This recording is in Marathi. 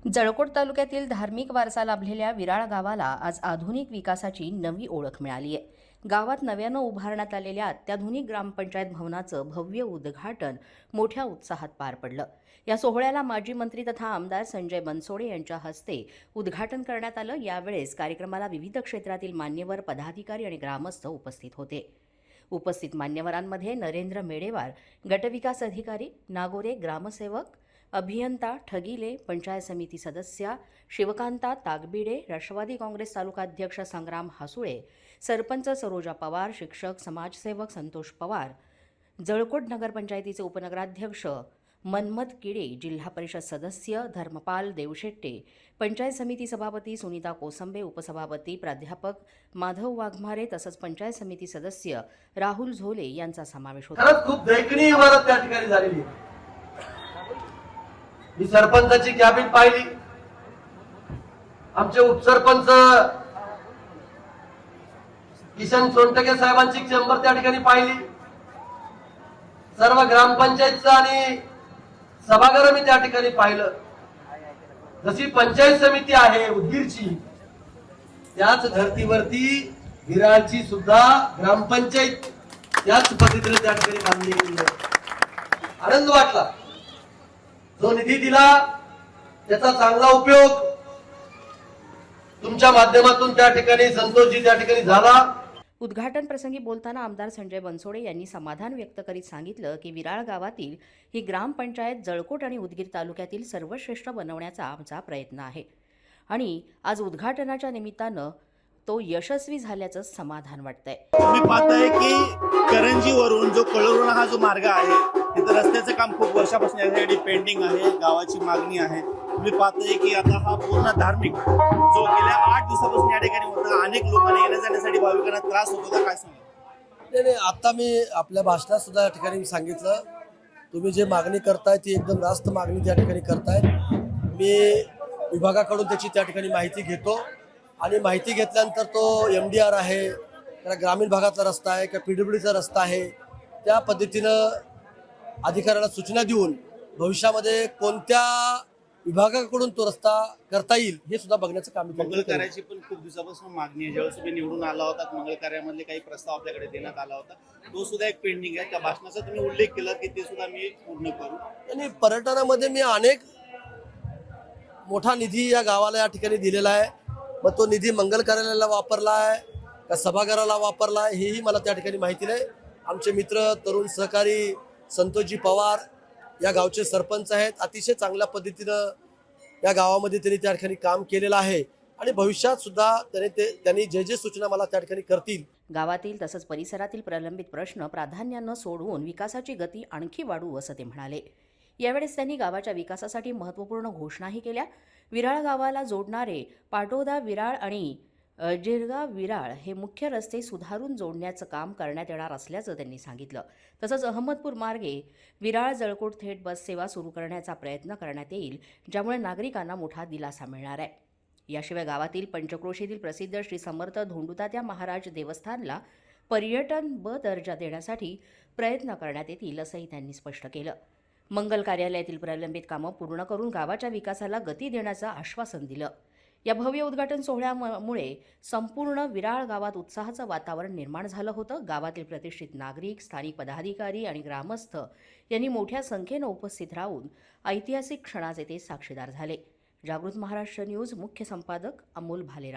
जळकोट तालुक्यातील धार्मिक वारसा लाभलेल्या विराळ गावाला आज आधुनिक विकासाची नवी ओळख मिळाली आहे. गावात नव्यानं उभारण्यात आलेल्या अत्याधुनिक ग्रामपंचायत भवनाचं भव्य उद्घाटन मोठ्या उत्साहात पार पडलं. या सोहळ्याला माजी मंत्री तथा आमदार संजय बनसोडे यांच्या हस्ते उद्घाटन करण्यात आलं. यावेळेस कार्यक्रमाला विविध क्षेत्रातील मान्यवर, पदाधिकारी आणि ग्रामस्थ उपस्थित होते. उपस्थित मान्यवरांमध्ये नरेंद्र मेडेवार, गटविकास अधिकारी, नागोरे ग्रामसेवक, अभियंता ठगिले, पंचायत समिती सदस्या शिवकांता तागबिडे, राष्ट्रवादी काँग्रेस तालुकाध्यक्ष संग्राम हासुळे, सरपंच सरोजा पवार, शिक्षक, समाजसेवक संतोष पवार, जळकोट नगरपंचायतीचे उपनगराध्यक्ष मनमत किडे, जिल्हा परिषद सदस्य धर्मपाल देवशेट्टे, पंचायत समिती सभापती सुनीता कोसंबे, उपसभापती प्राध्यापक माधव वाघमारे तसंच पंचायत समिती सदस्य राहुल झोले यांचा समावेश होता. खरंच खूप दैक्षणीय इमारत त्या ठिकाणी झालेली आहे. मी सरपंचाची कॅबिन पाहिली, आमचे उपसरपंच किशन सोनटके साहेबांची चेंबर त्या ठिकाणी पाहिली, सर्व ग्रामपंचायतचं आणि सभागृह मी त्या ठिकाणी पाहिलं. जशी पंचायत समिती आहे उदगीरची, त्याच धर्तीवरती विराळची सुद्धा ग्रामपंचायत त्याच पद्धतीने त्या ठिकाणी बांधली गेली आहे. आनंद वाटला. जो निधी दिला त्याचा चांगला उपयोग तुमच्या माध्यमातून त्या ठिकाणी संतोषजी त्या ठिकाणी झाला. उद्घाटन प्रसंगी बोलताना आमदार संजय बनसोडे यांनी समाधान व्यक्त करीत सांगितलं की विराळ गावातील ही ग्रामपंचायत जळकोट आणि उदगीर तालुक्यातील सर्वश्रेष्ठ बनवण्याचा आमचा प्रयत्न आहे आणि आज उद्घाटनाच्या निमित्तानं तो यशस्वी झाल्याचं समाधान वाटतंय. तुम्ही पाहताय की करंजीवरून जो कळवण हा जो मार्ग आहे तिथं रस्त्याचं काम खूप वर्षापासून यासाठी पेंडिंग आहे, गावाची मागणी आहे. तुम्ही पाहताय की आता हा पूर्ण धार्मिक जो गेल्या 8 दिवसापासून या ठिकाणी होता, अनेक लोकांना येण्या जाण्यासाठी भाविकांना त्रास होत होता. काय सांगा? नाही, आता मी आपल्या भाषणात सुद्धा या ठिकाणी सांगितलं, तुम्ही जे मागणी करताय ती एकदम रास्त मागणी त्या ठिकाणी करताय. मी विभागाकडून त्याची त्या ठिकाणी माहिती घेतो आणि माहिती घेतल्यानंतर तो MDR आहे, त्या ग्रामीण भागातला रस्ता आहे किंवा PWDचा रस्ता आहे, त्या पद्धतीनं अधिकाऱ्याला सूचना देऊन भविष्यामध्ये कोणत्या विभागाकडून तो रस्ता करता येईल हे सुद्धा बघण्याचं काम मंगल कार्याची पण खूप दिवसापासून मागणी आहे. ज्यावेळेस तुम्ही निवडून आला होता मंगल कार्यामधले काही प्रस्ताव आपल्याकडे देण्यात आला होता, तो सुद्धा एक पेंडिंग आहे. त्या भाषणाचा तुम्ही उल्लेख केला की ते सुद्धा मी पूर्ण करू. आणि पर्यटनामध्ये मी अनेक मोठा निधी या गावाला या ठिकाणी दिलेला आहे. मग तो निधी मंगल कार्यालयाला वापरला आहे का सभागृहाला वापरला आहे हेही मला त्या ठिकाणी माहिती नाही. आमचे मित्र तरुण सहकारी संतोषजी पवार या गावचे सरपंच आहेत. अतिशय चांगल्या पद्धतीनं या गावामध्ये त्यांनी त्या ठिकाणी काम केलेलं आहे आणि भविष्यात सुद्धा त्यांनी जे सूचना मला त्या ठिकाणी करतील. गावातील तसंच परिसरातील प्रलंबित प्रश्न प्राधान्यानं सोडवून विकासाची गती आणखी वाढवू असं ते म्हणाले. यावेळेस त्यांनी गावाच्या विकासासाठी महत्त्वपूर्ण घोषणाही केल्या. विराळ गावाला जोडणारे पाटोदा विराळ आणि जिरगा विराळ हे मुख्य रस्ते सुधारून जोडण्याचं काम करण्यात येणार असल्याचं त्यांनी सांगितलं. तसंच अहमदपूर मार्गे विराळ जळकोट थेट बस सेवा सुरू करण्याचा प्रयत्न करण्यात येईल, ज्यामुळे नागरिकांना मोठा दिलासा मिळणार आहे. याशिवाय गावातील पंचक्रोशीतील प्रसिद्ध श्री समर्थ धोंडुतात्या महाराज देवस्थानला पर्यटन ब दर्जा देण्यासाठी प्रयत्न करण्यात येतील असंही त्यांनी स्पष्ट केलं. मंगल कार्यालयातील प्रलंबित कामं पूर्ण करून गावाच्या विकासाला गती देण्याचं आश्वासन दिलं. या भव्य उद्घाटन सोहळ्यामुळे संपूर्ण विराळ गावात उत्साहाचं वातावरण निर्माण झालं होतं. गावातील प्रतिष्ठित नागरिक, स्थानिक पदाधिकारी आणि ग्रामस्थ यांनी मोठ्या संख्येनं उपस्थित राहून ऐतिहासिक क्षणाचे ते साक्षीदार झाले. जागृत महाराष्ट्र न्यूज मुख्य संपादक अमोल भालेराव.